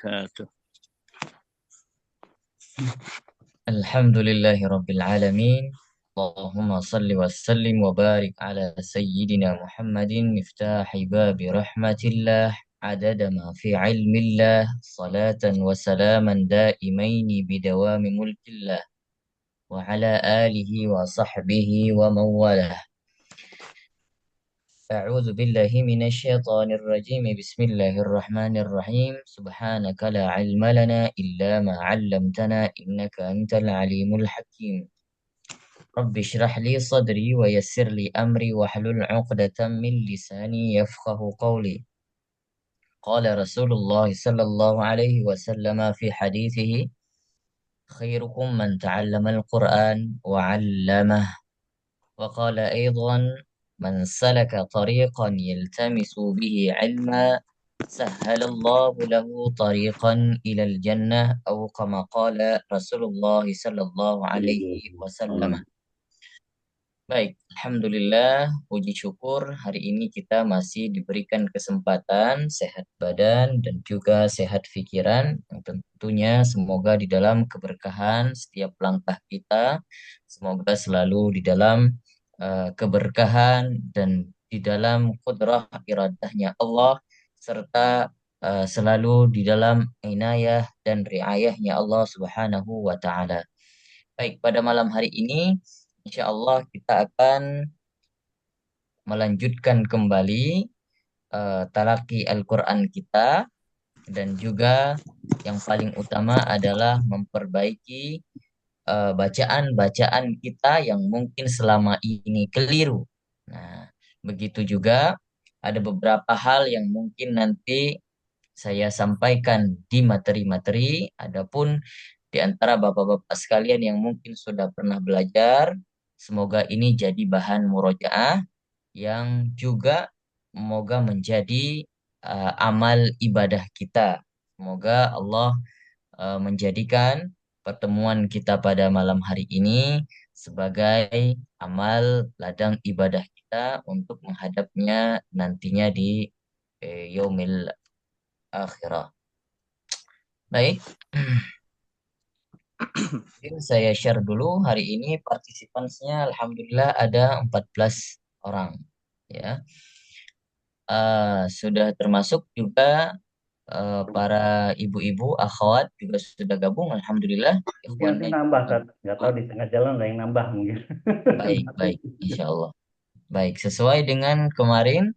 وبركاته. الحمد لله رب العالمين. اللهم صل وسلم وبارك على سيدنا محمد مفتاح باب رحمة الله عدد ما في علم الله صلاة وسلاما دائمين بدوام ملك الله وعلى آله وصحبه ومن والاه. أعوذ بالله من الشيطان الرجيم. بسم الله الرحمن الرحيم. سبحانك لا علم لنا إلا ما علمتنا إنك أنت العليم الحكيم. رب اشرح لي صدري ويسر لي أمري واحلل عقدة من لساني يفقه قولي. قال رسول الله صلى الله عليه وسلم في حديثه: خيركم من تعلم القرآن وعلمه. وقال أيضا: من سلك طريقا يلتمس به علما سهل الله له طريقا إلى الجنة، أو كما قال رسول الله صلى الله عليه وسلم. Baik, Alhamdulillah, puji syukur hari ini kita masih diberikan kesempatan sehat badan dan juga sehat pikiran. Yang tentunya semoga di dalam keberkahan setiap langkah kita, semoga selalu di dalam keberkahan dan di dalam kudrah iradahnya Allah, serta selalu di dalam inayah dan riayahnya Allah Subhanahu wa Ta'ala. Baik, pada malam hari ini insya Allah kita akan melanjutkan kembali talaki Al-Quran kita, dan juga yang paling utama adalah memperbaiki bacaan-bacaan kita yang mungkin selama ini keliru. Nah, begitu juga ada beberapa hal yang mungkin nanti saya sampaikan di materi-materi. Adapun di antara bapak-bapak sekalian yang mungkin sudah pernah belajar, semoga ini jadi bahan murojaah yang juga semoga menjadi amal ibadah kita. Semoga Allah menjadikan pertemuan kita pada malam hari ini sebagai amal ladang ibadah kita untuk menghadapnya nantinya di yaumil akhirah. Baik, mungkin saya share dulu. Hari ini partisipansnya Alhamdulillah ada 14 orang. Ya, sudah termasuk juga para ibu-ibu, akhwat juga sudah gabung. Alhamdulillah, Mungkin nanti ikhwannya nambah, juga. Kak. Nggak tahu di tengah jalan ada yang nambah mungkin. Baik, baik, insya Allah. Baik, sesuai dengan kemarin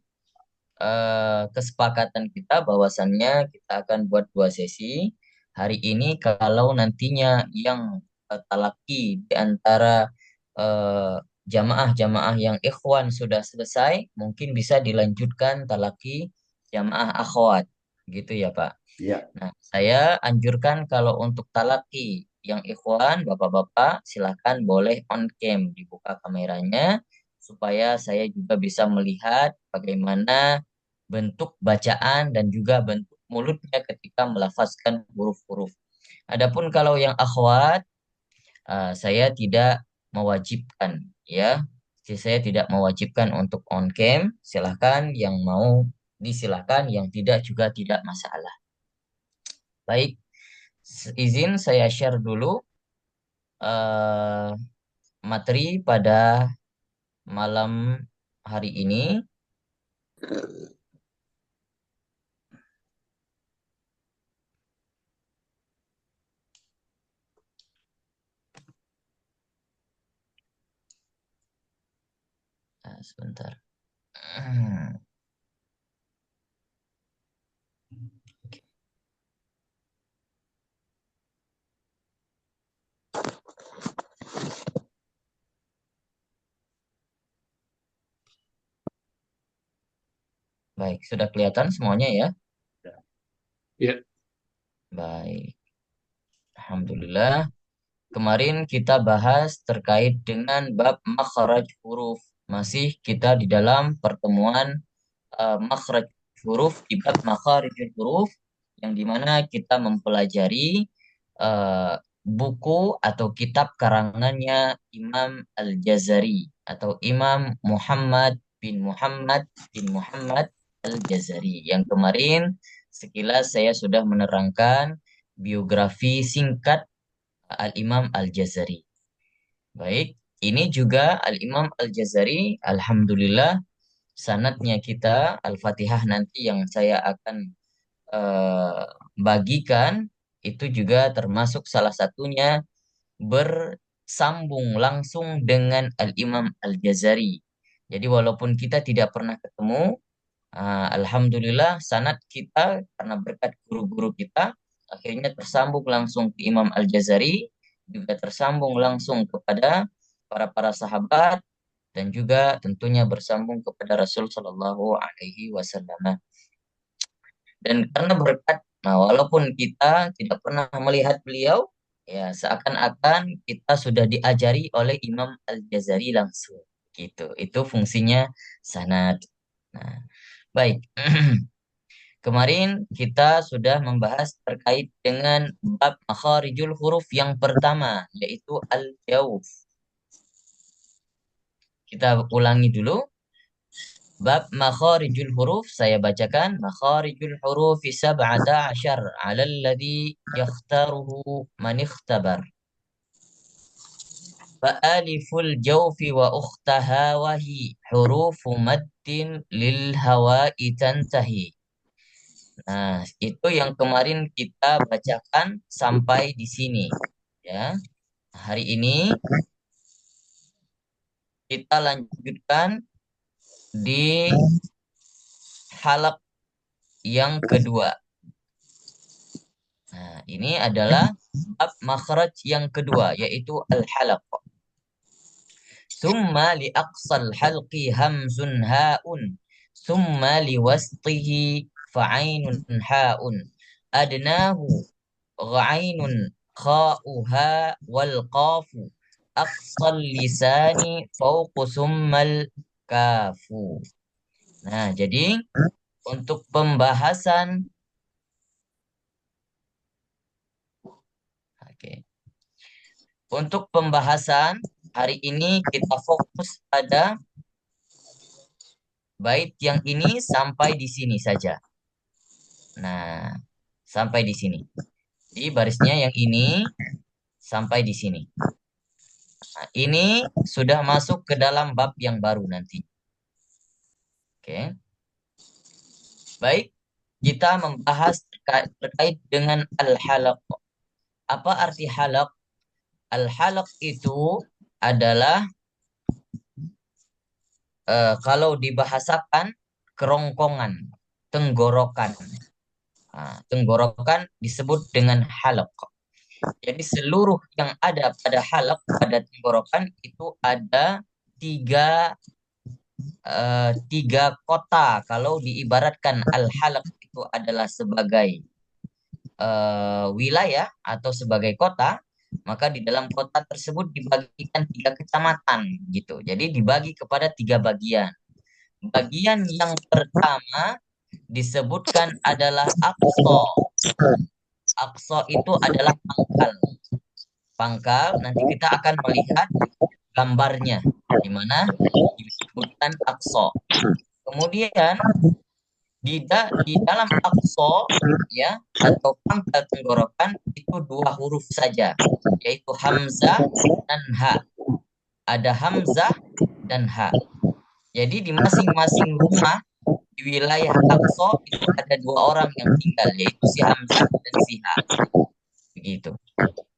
kesepakatan kita bahwasannya kita akan buat dua sesi. Hari ini kalau nantinya yang talaki di antara eh, jamaah-jamaah yang ikhwan sudah selesai, mungkin bisa dilanjutkan talaki jamaah akhwat. Gitu ya, Pak. Iya. Nah, saya anjurkan kalau untuk talaki yang ikhwan, bapak-bapak, silakan boleh on cam, dibuka kameranya, supaya saya juga bisa melihat bagaimana bentuk bacaan dan juga bentuk mulutnya ketika melafazkan huruf-huruf. Adapun kalau yang akhwat, saya tidak mewajibkan, ya. Jadi saya tidak mewajibkan untuk on cam, silahkan yang mau disilahkan, yang tidak juga tidak masalah. Baik, izin saya share dulu eh, materi pada malam hari ini. Sebentar. Baik, sudah kelihatan semuanya ya? Iya. Baik, Alhamdulillah. Kemarin kita bahas terkait dengan bab makhraj huruf. Masih kita di dalam pertemuan makhraj huruf di bab makharijul huruf, yang dimana kita mempelajari eh, buku atau kitab karangannya Imam Al-Jazari atau Imam Muhammad bin Muhammad bin Muhammad Al-Jazari, yang kemarin sekilas saya sudah menerangkan biografi singkat Al-Imam Al-Jazari. Baik, ini juga Al-Imam Al-Jazari, alhamdulillah sanadnya kita Al-Fatihah nanti yang saya akan eh, bagikan itu juga termasuk salah satunya bersambung langsung dengan Al-Imam Al-Jazari. Jadi walaupun kita tidak pernah ketemu, alhamdulillah sanad kita karena berkat guru-guru kita akhirnya tersambung langsung ke Imam Al-Jazari, juga tersambung langsung kepada para sahabat dan juga tentunya bersambung kepada Rasul Shallallahu Alaihi Wasallam. Dan karena berkat, nah walaupun kita tidak pernah melihat beliau, ya seakan-akan kita sudah diajari oleh Imam Al-Jazari langsung. Gitu. Itu fungsinya sanad. Nah, baik. Kemarin kita sudah membahas terkait dengan bab makharijul huruf yang pertama, yaitu al-jauf. Kita ulangi dulu. Bab makharijul huruf saya bacakan makharijul huruf sab'ata asyar 'ala alladhi yakhtaruhu man ikhtabar. Fa aliful jawfi wa ukhtaha wa hi hurufu maddin lil hawa'i tantahi. Nah, itu yang kemarin kita bacakan sampai di sini ya. Hari ini kita lanjutkan di halaq yang kedua. Nah, ini adalah bab makhraj yang kedua, yaitu al-halaq. Thumma li aqsal halqi hamzun ha'un. Thumma li wasqihi fa'ainun ha'un. Adnahu ghainun kha'uha wal qafu. Aqsal lisani fauqu summal kafu. Nah, jadi untuk pembahasan, oke. Untuk pembahasan hari ini kita fokus pada bait yang ini sampai di sini saja. Nah, sampai di sini. Di barisnya yang ini sampai di sini. Nah, ini sudah masuk ke dalam bab yang baru nanti. Oke. Baik, kita membahas terkait dengan al-halaq. Apa arti halaq? Al-halaq itu adalah kalau dibahasakan kerongkongan, tenggorokan. Nah, tenggorokan disebut dengan halaq. Jadi seluruh yang ada pada halaq, pada tenggorokan itu ada tiga kota. Kalau diibaratkan al-halaq itu adalah sebagai wilayah atau sebagai kota, maka di dalam kota tersebut dibagikan 3 kecamatan gitu. Jadi dibagi kepada 3 bagian. Bagian yang pertama disebutkan adalah Aqsa. Aqsa itu adalah pangkal. Pangkal, nanti kita akan melihat gambarnya, di mana disebutkan Aqsa. Kemudian di dalam Aqsa ya atau pangkal tenggorokan itu 2 huruf saja, yaitu Hamzah dan Ha. Ada Hamzah dan Ha. Jadi di masing-masing rumah di wilayah Aqsa itu ada 2 orang yang tinggal, yaitu si Hamzah dan si Ha. Begitu.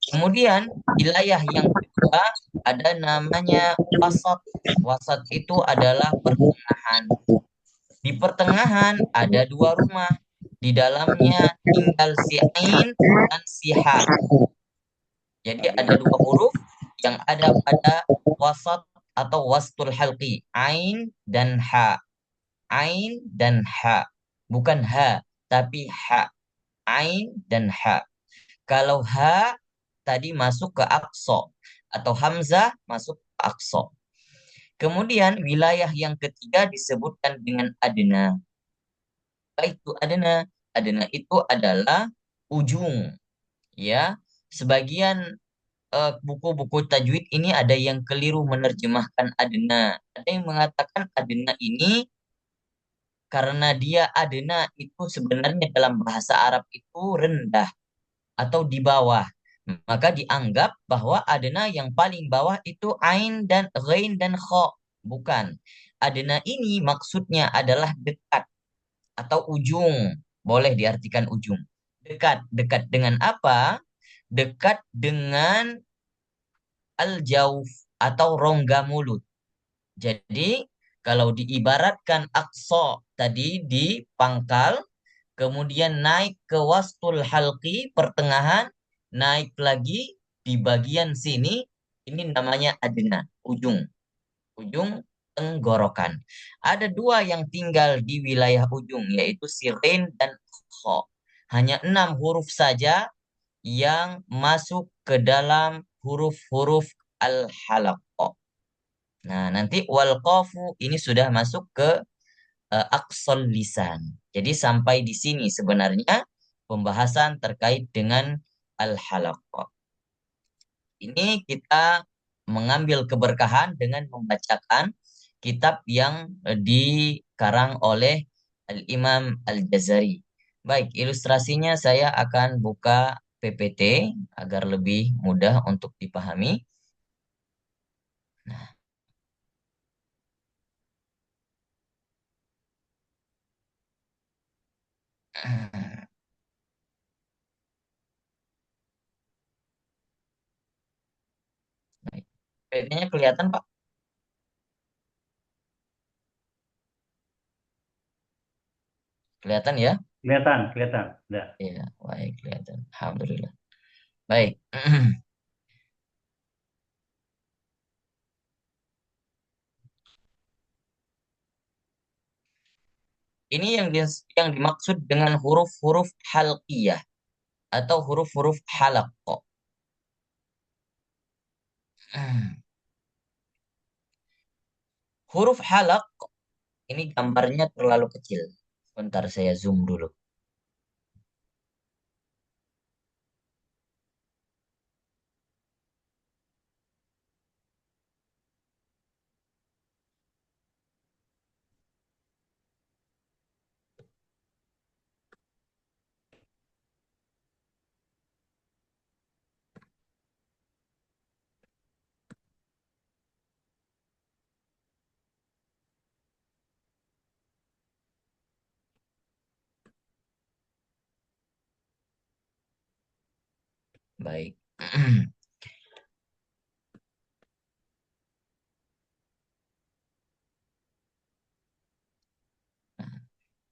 Kemudian wilayah yang kedua ada namanya Wasat. Wasat itu adalah pertengahan. Di pertengahan ada 2 rumah. Di dalamnya tinggal si Ain dan si Ha. Jadi ada 2 huruf yang ada pada wasat atau wastul halqi. Ain dan Ha. Ain dan Ha. Bukan Ha, tapi Ha. Ain dan Ha. Kalau Ha tadi masuk ke Aqsa atau Hamzah masuk ke Aqsa. Kemudian wilayah yang ketiga disebutkan dengan Adna. Apa itu Adna? Adna itu adalah ujung. Ya, sebagian buku-buku tajwid ini ada yang keliru menerjemahkan Adna. Ada yang mengatakan Adna ini karena dia adna itu sebenarnya dalam bahasa Arab itu rendah atau di bawah. Maka dianggap bahwa adna yang paling bawah itu ain dan ghain dan kha. Bukan. Adna ini maksudnya adalah dekat atau ujung. Boleh diartikan ujung. Dekat. Dekat dengan apa? Dekat dengan al-jauf atau rongga mulut. Jadi, kalau diibaratkan aqsa tadi di pangkal, kemudian naik ke wastul halqi, pertengahan, naik lagi di bagian sini, ini namanya adna, ujung. Ujung tenggorokan. Ada dua yang tinggal di wilayah ujung, yaitu sirin dan kho. Hanya 6 huruf saja yang masuk ke dalam huruf-huruf al-halaq. Nah, nanti wal qafu ini sudah masuk ke aqsal lisan. Jadi sampai di sini sebenarnya pembahasan terkait dengan al-halaq. Ini kita mengambil keberkahan dengan membacakan kitab yang dikarang oleh Al-Imam Al-Jazari. Baik, ilustrasinya saya akan buka PPT agar lebih mudah untuk dipahami. Nah, baik. PPT-nya kelihatan, Pak? Kelihatan ya? Kelihatan, kelihatan. Udah. Iya, baik, kelihatan. Alhamdulillah. Baik. Ini yang dimaksud dengan huruf-huruf halqiyah atau huruf-huruf halaq. Huruf halaq ini gambarnya terlalu kecil. Sebentar saya zoom dulu. Baik.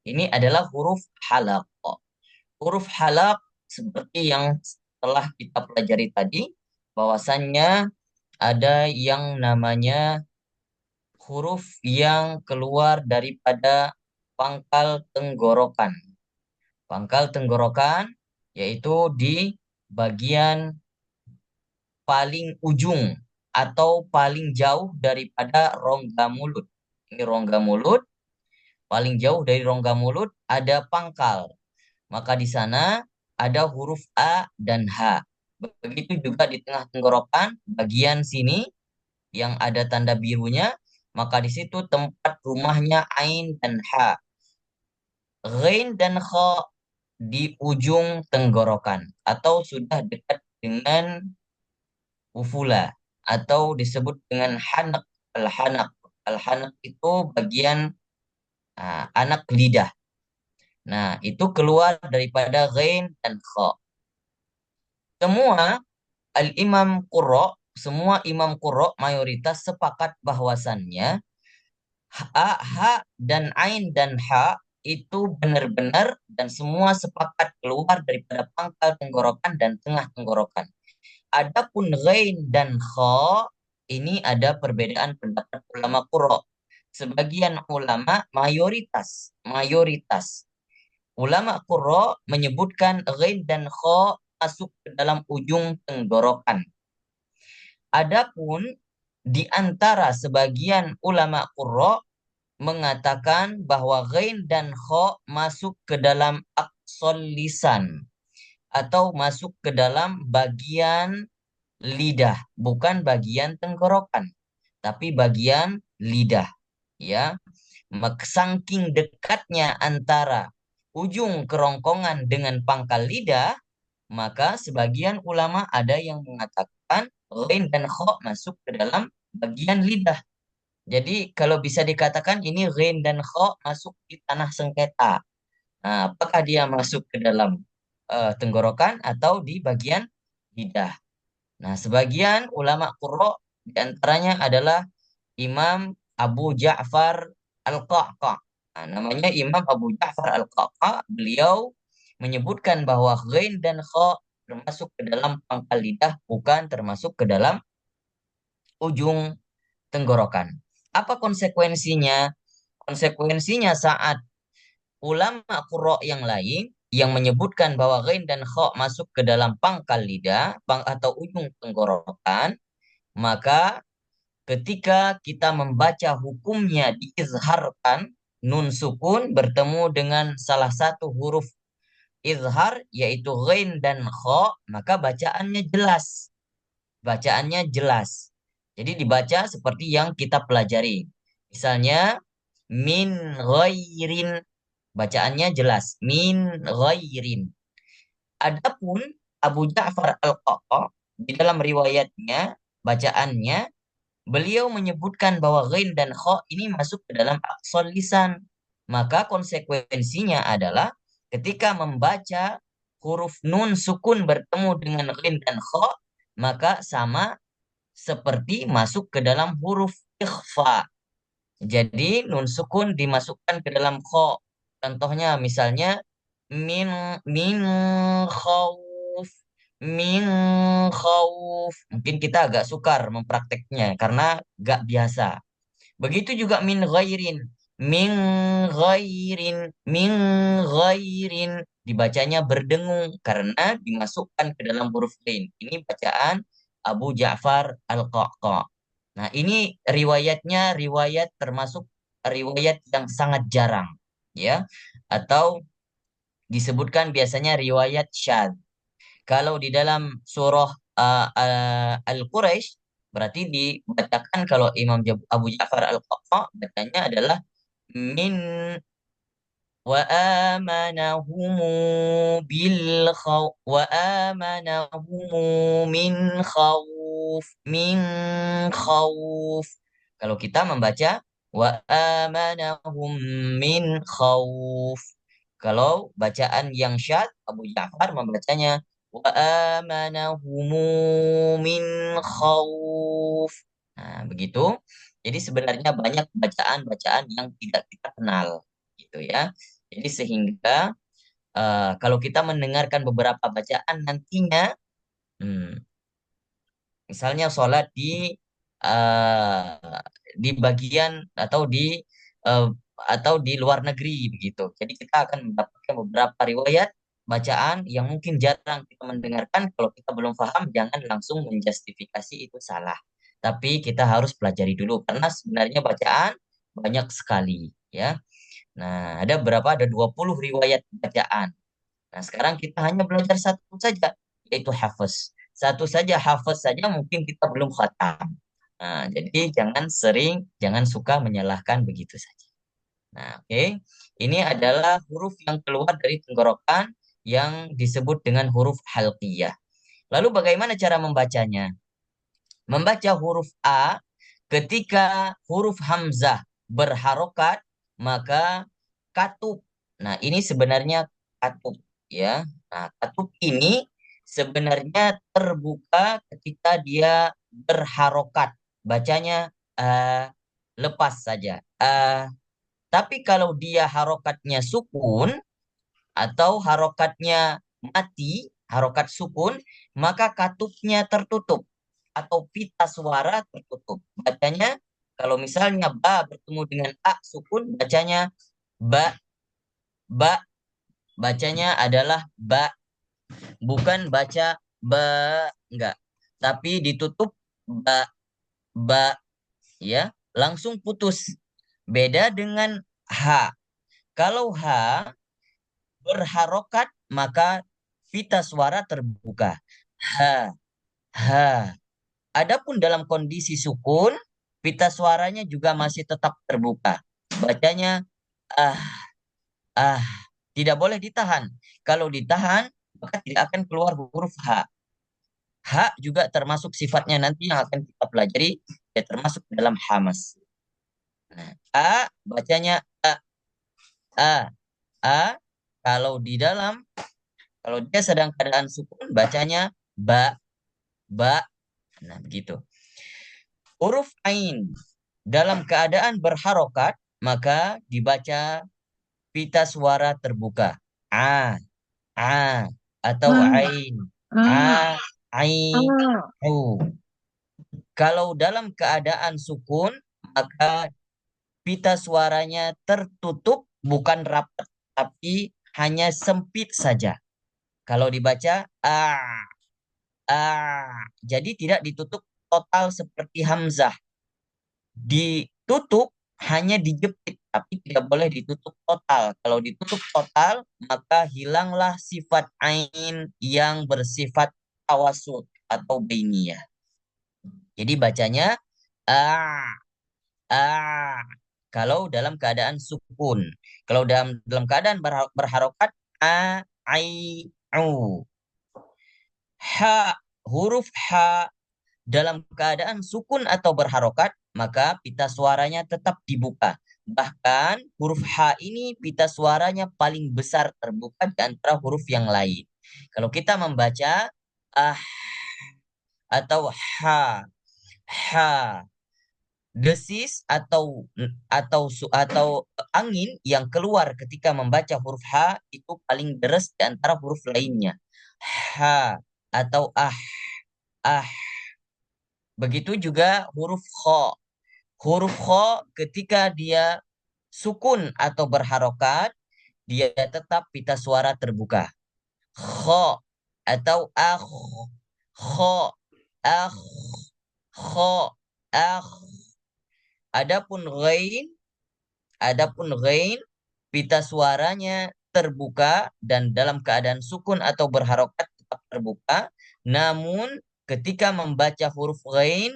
Ini adalah huruf halaq. Huruf halaq seperti yang telah kita pelajari tadi, bahwasannya ada yang namanya huruf yang keluar daripada pangkal tenggorokan. Pangkal tenggorokan yaitu di bagian paling ujung atau paling jauh daripada rongga mulut. Ini rongga mulut, paling jauh dari rongga mulut ada pangkal. Maka di sana ada huruf A dan H. Begitu juga di tengah tenggorokan, bagian sini yang ada tanda birunya, maka di situ tempat rumahnya Ain dan H. Ghain dan Kha di ujung tenggorokan atau sudah dekat dengan ufula atau disebut dengan hanak. Al-hanak. Al-hanak itu bagian anak lidah. Nah, itu keluar daripada ghain dan kha. Semua al-imam qurra, semua imam qurra mayoritas sepakat bahwasannya ha dan ain dan ha itu benar-benar dan semua sepakat keluar daripada pangkal tenggorokan dan tengah tenggorokan. Adapun ghain dan kha ini ada perbedaan pendapat ulama qurra. Sebagian ulama mayoritas ulama qurra menyebutkan ghain dan kha masuk ke dalam ujung tenggorokan. Adapun di antara sebagian ulama qurra mengatakan bahwa ghain dan kha masuk ke dalam aqsal lisan atau masuk ke dalam bagian lidah, bukan bagian tenggorokan, tapi bagian lidah, ya. Saking dekatnya antara ujung kerongkongan dengan pangkal lidah, maka sebagian ulama ada yang mengatakan ghain dan kha masuk ke dalam bagian lidah. Jadi kalau bisa dikatakan ini ghain dan kha masuk di tanah sengketa. Nah, apakah dia masuk ke dalam tenggorokan atau di bagian lidah? Nah, sebagian ulama qurra di antaranya adalah Imam Abu Ja'far Al-Qa'qa'. Nah, namanya Imam Abu Ja'far Al-Qa'qa'. Beliau menyebutkan bahwa ghain dan kha termasuk ke dalam pangkal lidah, bukan termasuk ke dalam ujung tenggorokan. Apa konsekuensinya? Konsekuensinya saat ulama qurra yang lain yang menyebutkan bahwa ghain dan kha masuk ke dalam pangkal lidah, atau ujung tenggorokan, maka ketika kita membaca hukumnya diizharkan, nun sukun bertemu dengan salah satu huruf izhar, yaitu ghain dan kha, maka bacaannya jelas. Bacaannya jelas. Jadi dibaca seperti yang kita pelajari. Misalnya, min ghairin. Bacaannya jelas. Min ghairin. Adapun Abu Ja'far Al-Qa'qa' di dalam riwayatnya, bacaannya, beliau menyebutkan bahwa ghain dan kha ini masuk ke dalam aqsal lisan. Maka konsekuensinya adalah ketika membaca huruf nun sukun bertemu dengan ghain dan kha, maka sama seperti masuk ke dalam huruf ikhfa. Jadi nun sukun dimasukkan ke dalam kha. Contohnya misalnya min min khauf min khauf. Mungkin kita agak sukar memprakteknya karena gak biasa. Begitu juga min ghairin. Min ghairin. Min ghairin. Dibacanya berdengung karena dimasukkan ke dalam huruf lain. Ini bacaan Abu Ja'far Al-Qa'qa'. Nah, ini riwayatnya riwayat termasuk riwayat yang sangat jarang, ya, atau disebutkan biasanya riwayat syadz. Kalau di dalam surah Al-Quraisy berarti dibacakan kalau Abu Ja'far Al-Qaqqa bacanya adalah min wa amanahumu wa amanahumu min khawf. Kalau kita membaca wa amanahum min khawf. Kalau bacaan yang syad, Abu Ja'far membacanya wa amanahumu min khawf. Nah, begitu. Jadi sebenarnya banyak bacaan-bacaan yang tidak kita kenal, gitu ya. Jadi sehingga kalau kita mendengarkan beberapa bacaan nantinya, hmm, misalnya sholat di bagian eh, atau di luar negeri begitu. Jadi kita akan mendapatkan beberapa riwayat bacaan yang mungkin jarang kita mendengarkan. Kalau kita belum paham, jangan langsung menjustifikasi itu salah. Tapi kita harus pelajari dulu karena sebenarnya bacaan banyak sekali, ya. Nah, ada berapa? Ada 20 riwayat bacaan. Nah, sekarang kita hanya belajar satu saja, yaitu hafaz. Satu saja, hafaz saja mungkin kita belum khatam. Nah, jadi jangan suka menyalahkan begitu saja. Nah, oke. Ini adalah huruf yang keluar dari tenggorokan yang disebut dengan huruf halqiyah. Lalu bagaimana cara membacanya? Membaca huruf A ketika huruf hamzah berharokat, maka katup. Nah, ini sebenarnya katup, ya. Nah, katup ini sebenarnya terbuka ketika dia berharokat. Bacanya lepas saja. Tapi kalau dia harokatnya sukun atau harokatnya mati, harokat sukun, maka katupnya tertutup atau pita suara tertutup. Bacanya kalau misalnya ba bertemu dengan a sukun, bacanya ba, ba, bacanya adalah ba, bukan baca ba, enggak. Tapi ditutup ba, ba, ya, langsung putus. Beda dengan H. Kalau H berharokat, maka pita suara terbuka. H, H. Adapun dalam kondisi sukun, pita suaranya juga masih tetap terbuka. bacanya ah, ah. Tidak boleh ditahan. Kalau ditahan, maka tidak akan keluar huruf H. H juga termasuk sifatnya nanti yang akan kita pelajari, ya termasuk dalam hamas. Nah, A bacanya A, A. Kalau di dalam, kalau dia sedang keadaan sukun, bacanya ba, ba. Nah, begitu. Huruf Ain dalam keadaan berharokat, maka dibaca pita suara terbuka. A, A. Atau Ain. A, Ain, U. Kalau dalam keadaan sukun, maka pita suaranya tertutup, bukan rapat, tapi hanya sempit saja. Kalau dibaca a, a, jadi tidak ditutup total seperti hamzah. Ditutup hanya dijepit, tapi tidak boleh ditutup total. Kalau ditutup total, maka hilanglah sifat ain yang bersifat tawasud atau bainiyah. Jadi bacanya a, a. Kalau dalam keadaan sukun. Kalau dalam keadaan berharokat a, ai, u. Ha, huruf H dalam keadaan sukun atau berharokat, maka pita suaranya tetap dibuka. Bahkan huruf H ini pita suaranya paling besar terbuka di antara huruf yang lain. Kalau kita membaca ah atau ha, desis atau angin yang keluar ketika membaca huruf H itu paling deras di antara huruf lainnya. Ha atau ah. Begitu juga huruf kho. Huruf kho ketika dia sukun atau berharokat, dia tetap pita suara terbuka. Kho atau kho, ah, kho, ah. Adapun ghain, pita suaranya terbuka dan dalam keadaan sukun atau berharokat tetap terbuka. Namun ketika membaca huruf ghain,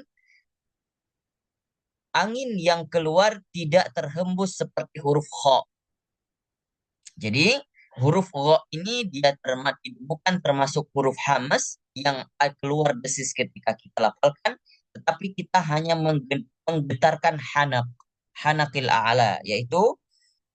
angin yang keluar tidak terhembus seperti huruf kho. Jadi huruf kho ini dia bukan termasuk huruf hamas yang keluar desis ketika kita lafalkan, tetapi kita hanya menggetarkan hanakil a'la, yaitu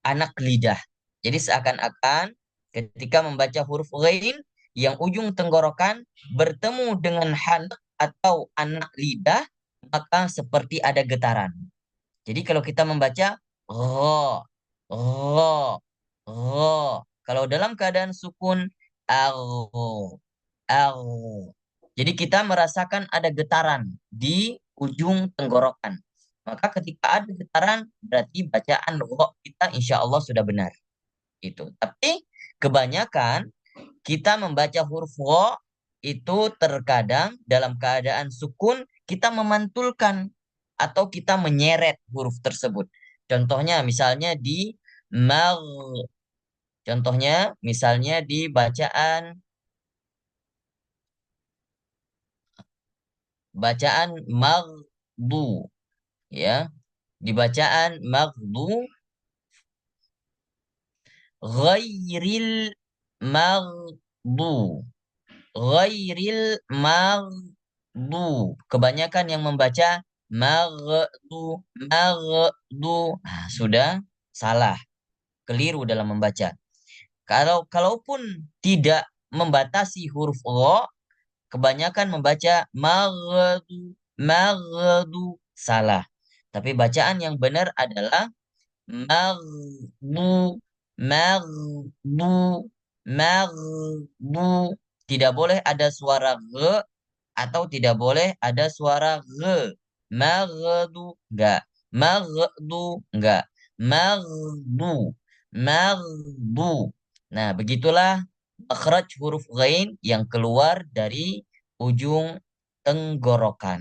anak lidah. Jadi seakan-akan ketika membaca huruf ghain yang ujung tenggorokan bertemu dengan hanak atau anak lidah, maka seperti ada getaran. Jadi kalau kita membaca ro, ro, ro. Kalau dalam keadaan sukun aro, aro. Jadi kita merasakan ada getaran di ujung tenggorokan. Maka ketika ada getaran berarti bacaan ro kita insya Allah sudah benar. Itu. Tapi kebanyakan kita membaca huruf ro itu terkadang dalam keadaan sukun kita memantulkan atau kita menyeret huruf tersebut. Contohnya misalnya di mag, contohnya misalnya di bacaan magdu, ya. Di bacaan magdu, ghairil magdu, ghairil magdu. Kebanyakan yang membaca magdu, magdu. Nah, sudah salah, keliru dalam membaca. Kalaupun tidak membatasi huruf ro, kebanyakan membaca magdu, magdu. Salah. Tapi bacaan yang benar adalah magdu, magdu, magdu. Tidak boleh ada suara g atau tidak boleh ada suara g. Magdu, enggak. Magdu, enggak. Magdu, magdu. Nah, begitulah makhraj huruf ghain yang keluar dari ujung tenggorokan.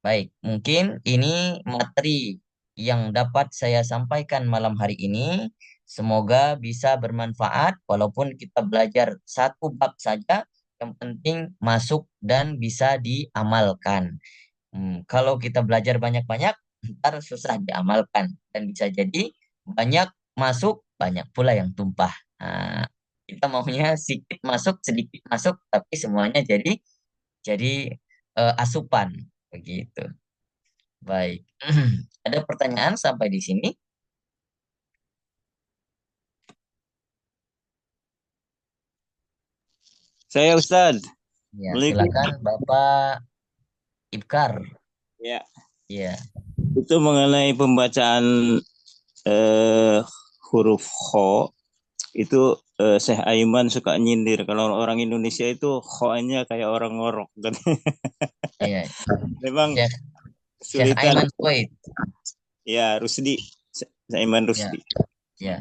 Baik, mungkin ini materi yang dapat saya sampaikan malam hari ini. Semoga bisa bermanfaat walaupun kita belajar satu bab saja, yang penting masuk dan bisa diamalkan. Kalau kita belajar banyak-banyak, ntar susah diamalkan. dan bisa jadi banyak masuk, banyak pula yang tumpah. Nah, kita maunya sedikit masuk, sedikit masuk, tapi semuanya jadi asupan begitu. Baik. Ada pertanyaan sampai di sini? Saya Ustadz. Ya, Assalamualaikum. silakan Bapak Ibkar. Ya, Ya, itu mengenai pembacaan eh, huruf kho itu Syekh Aiman suka nyindir kalau orang Indonesia itu kho-nya kayak orang ngorok kan. iya. Memang Syekh Syekh kesulitan. Aiman Suwaid. Ya, Rusdi. Syekh Aiman Ya, Rusdi. ya.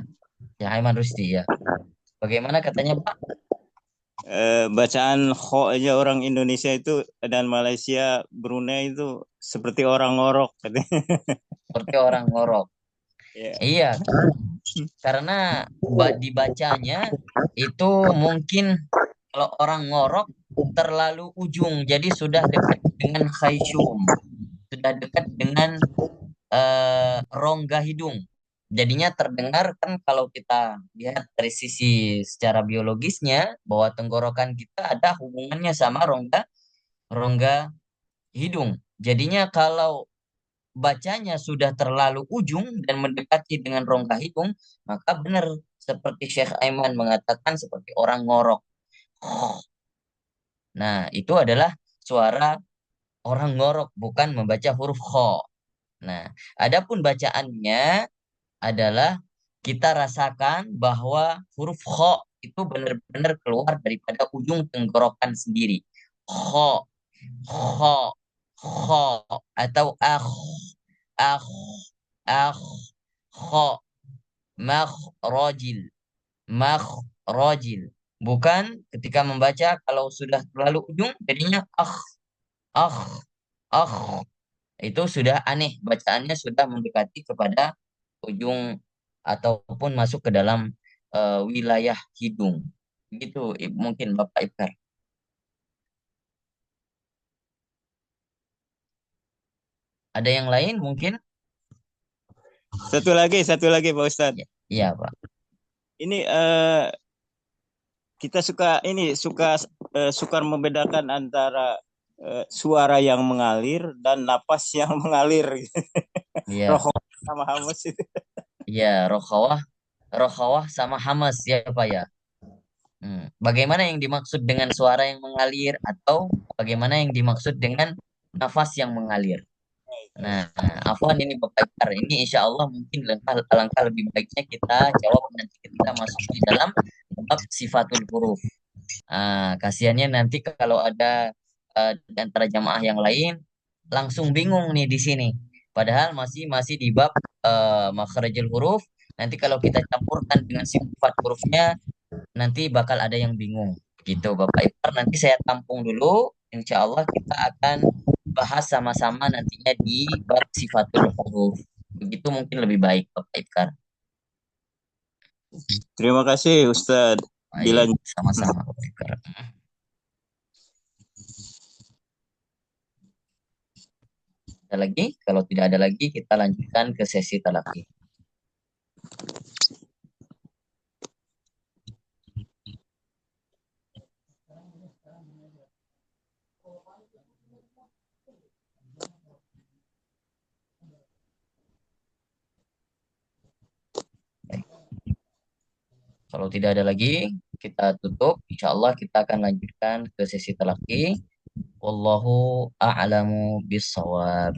Syekh Aiman Rusdi ya. Bagaimana katanya Pak? Bacaan kho aja orang Indonesia itu dan Malaysia, Brunei itu seperti orang ngorok katanya. Seperti orang ngorok. Ya. Iya, karena dibacanya itu mungkin kalau orang ngorok terlalu ujung, jadi sudah dekat dengan khayshum, sudah dekat dengan rongga hidung. Jadinya terdengar kan kalau kita lihat dari sisi secara biologisnya bahwa tenggorokan kita ada hubungannya sama rongga rongga hidung. Jadinya kalau bacanya sudah terlalu ujung dan mendekati dengan rongga hidung, maka benar seperti Syekh Aiman mengatakan seperti orang ngorok. Nah, itu adalah suara orang ngorok, bukan membaca huruf kho. Nah, adapun bacaannya adalah kita rasakan bahwa huruf kho itu benar-benar keluar daripada ujung tenggorokan sendiri. Kho, kho, kho, atau akh, akh, kho, makhrajil, makhrajil. Bukan ketika membaca kalau sudah terlalu ujung jadinya ah, ah. Itu sudah aneh, bacaannya sudah mendekati kepada ujung ataupun masuk ke dalam wilayah hidung. Gitu, mungkin Bapak Ibkar. Ada yang lain mungkin? Satu lagi Pak Ustadz. Ya, iya, Pak. Ini kita sukar membedakan antara suara yang mengalir dan napas yang mengalir. Iya, Roh sama hamas itu. iya, rokhawah sama hamas ya, Pak ya. Bagaimana yang dimaksud dengan suara yang mengalir atau bagaimana yang dimaksud dengan nafas yang mengalir? Nah, Afwan ini Bapak Iqbal, ini insya Allah mungkin alangkah lebih baiknya kita jawab nanti ketika masuk di dalam bab sifatul huruf. Kasihannya nanti kalau ada di antara jamaah yang lain langsung bingung nih di sini. Padahal masih masih di bab makharijul huruf. Nanti kalau kita campurkan dengan sifat hurufnya, nanti bakal ada yang bingung. Gitu Bapak Iqbal. Nanti saya tampung dulu. Insya Allah kita akan bahas sama-sama nantinya di bab sifatul huruf. Begitu mungkin lebih baik Bapak Iqbal. Terima kasih Ustadz. Baik, Dilanjut. sama-sama Bapak Iqbal. Ada lagi? Kalau tidak ada lagi, kita lanjutkan ke sesi talaki. Baik. Kalau tidak ada lagi, kita tutup. Insya Allah kita akan lanjutkan ke sesi talaki. Wallahu a'lamu bissawab.